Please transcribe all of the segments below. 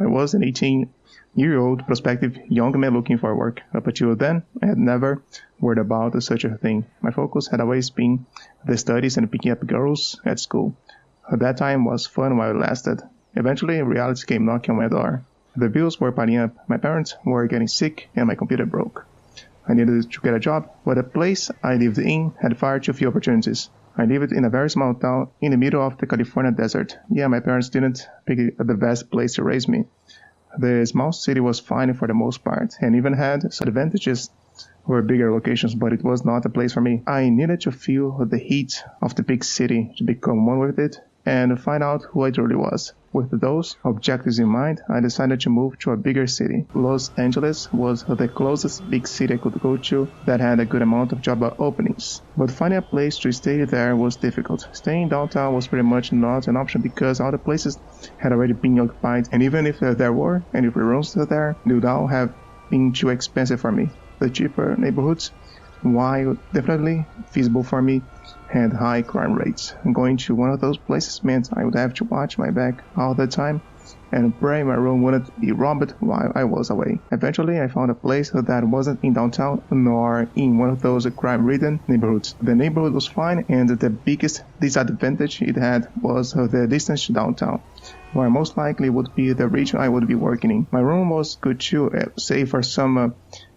I was an 18-year-old prospective young man looking for work. Up until then, I had never worried about such a thing. My focus had always been the studies and picking up girls at school. That time was fun while it lasted. Eventually, reality came knocking on my door. The bills were piling up, my parents were getting sick, and my computer broke. I needed to get a job, but the place I lived in had far too few opportunities. I lived in a very small town in the middle of the California desert. Yeah, my parents didn't pick the best place to raise me. The small city was fine for the most part, and even had some advantages were bigger locations, but it was not a place for me. I needed to feel the heat of the big city to become one with it and find out who I truly was. With those objectives in mind, I decided to move to a bigger city. Los Angeles was the closest big city I could go to that had a good amount of job openings. But finding a place to stay there was difficult. Staying downtown was pretty much not an option because all the places had already been occupied, and even if there were any rooms there, they would all have been too expensive for me. The cheaper neighborhoods, while definitely feasible for me, had high crime rates. Going to one of those places meant I would have to watch my back all the time and pray my room wouldn't be robbed while I was away. Eventually, I found a place that wasn't in downtown nor in one of those crime-ridden neighborhoods. The neighborhood was fine, and the biggest disadvantage it had was the distance to downtown, where most likely would be the region I would be working in. My room was good too, save for some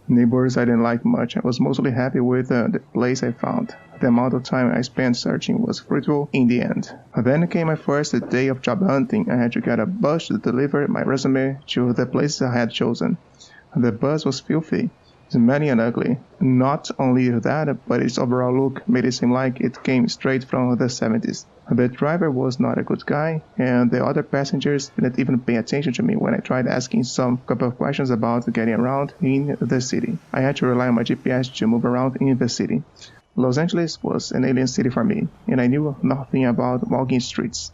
neighbors I didn't like much. I was mostly happy with the place I found. The amount of time I spent searching was fruitful in the end. Then came my first day of job hunting. I had to get a bus to deliver my resume to the places I had chosen. The bus was filthy, smelly and ugly. Not only that, but its overall look made it seem like it came straight from the 70s. The driver was not a good guy, and the other passengers didn't even pay attention to me when I tried asking some couple of questions about getting around in the city. I had to rely on my GPS to move around in the city. Los Angeles was an alien city for me, and I knew nothing about walking streets.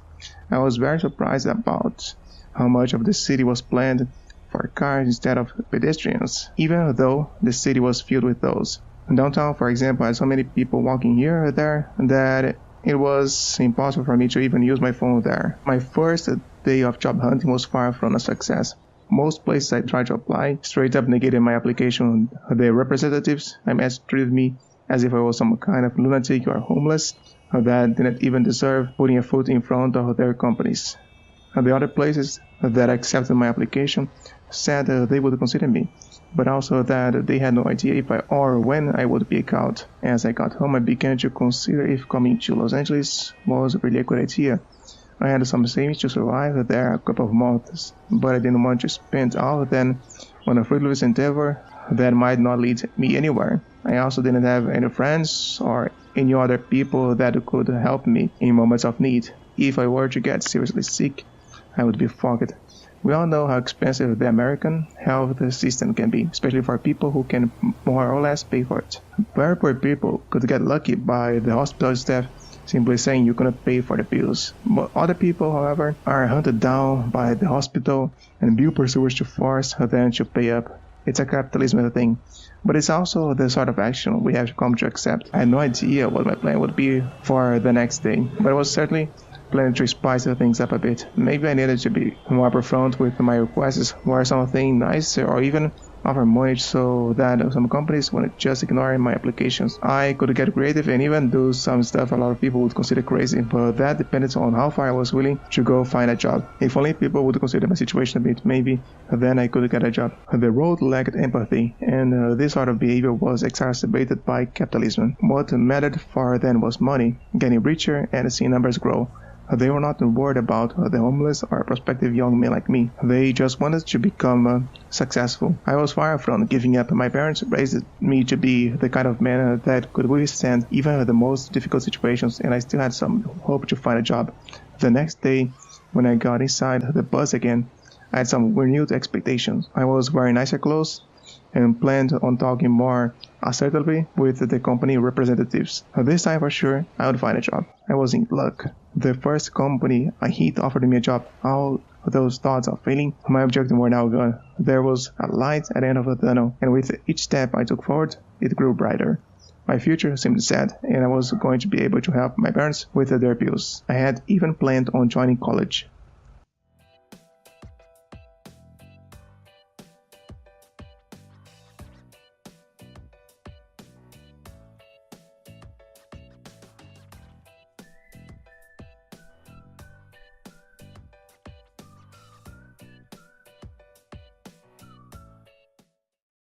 I was very surprised about how much of the city was planned for cars instead of pedestrians, even though the city was filled with those. Downtown, for example, had so many people walking here or there that it was impossible for me to even use my phone there. My first day of job hunting was far from a success. Most places I tried to apply straight up negated my application. The representatives I met treated me as if I was some kind of lunatic or homeless that didn't even deserve putting a foot in front of their companies. The other places that accepted my application said they would consider me, but also that they had no idea if I or when I would be out. As I got home, I began to consider if coming to Los Angeles was really a good idea. I had some savings to survive there a couple of months, but I didn't want to spend all of them on a fruitless endeavor that might not lead me anywhere. I also didn't have any friends or any other people that could help me in moments of need. If I were to get seriously sick, I would be fucked. We all know how expensive the American health system can be, especially for people who can more or less pay for it. Very poor people could get lucky by the hospital staff simply saying you couldn't pay for the bills. But other people, however, are hunted down by the hospital and bill pursuers to force them to pay up. It's a capitalism thing, but it's also the sort of action we have to come to accept. I had no idea what my plan would be for the next day, but I was certainly planning to spice things up a bit. Maybe I needed to be more upfront with my requests, wear something nicer, or even offer money so that some companies wouldn't just ignore my applications. I could get creative and even do some stuff a lot of people would consider crazy, but that depended on how far I was willing to go find a job. If only people would consider my situation a bit, maybe then I could get a job. The road lacked empathy, and this sort of behavior was exacerbated by capitalism. What mattered for them was money, getting richer, and seeing numbers grow. They were not worried about the homeless or prospective young men like me. They just wanted to become successful. I was far from giving up. My parents raised me to be the kind of man that could withstand even the most difficult situations, and I still had some hope to find a job. The next day, when I got inside the bus again, I had some renewed expectations. I was wearing nicer clothes and planned on talking more assertively with the company representatives. This time for sure, I would find a job. I was in luck. The first company I hit offered me a job. All those thoughts of failing, my objectives were now gone. There was a light at the end of the tunnel, and with each step I took forward, it grew brighter. My future seemed set, and I was going to be able to help my parents with their bills. I had even planned on joining college.